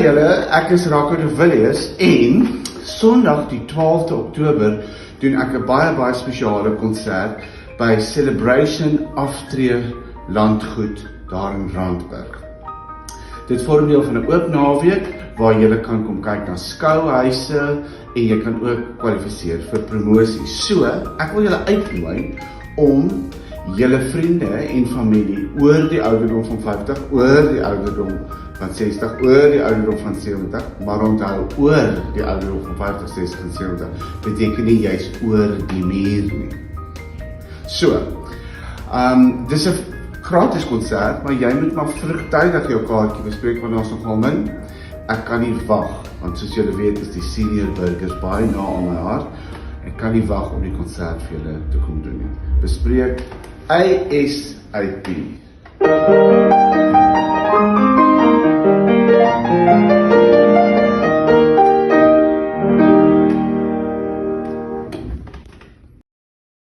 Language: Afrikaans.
julle, ek is Rocco de Villiers en Sondag die 12de Oktober doen ek 'n baie spesiale konsert by Celebration Aftree Landgoed daar in Randburg. Dit vorm deel van 'n oop naweek waar jy kan kom kyk na skouhuise en jy kan ook kwalifiseer vir promosies. So, ek wil julle uitnooi om julle vriende en familie oor die ouderdom van 50, oor die ouderdom van 60, oor die ouderdom van 70, maar onthou oor die ouderdom van 50, 60 en 70 beteken nie juist oor die muur nie. So, dis 'n gratis konsert, maar jy moet maar vroegtydig jou kaartjie bespreek want daar's nogal min. Ek kan nie wag, want soos julle weet is die senior burgers baie na aan my hart. Ek kan nie wag om die konsert vir julle te kom doen nie. Bespreek ASAP.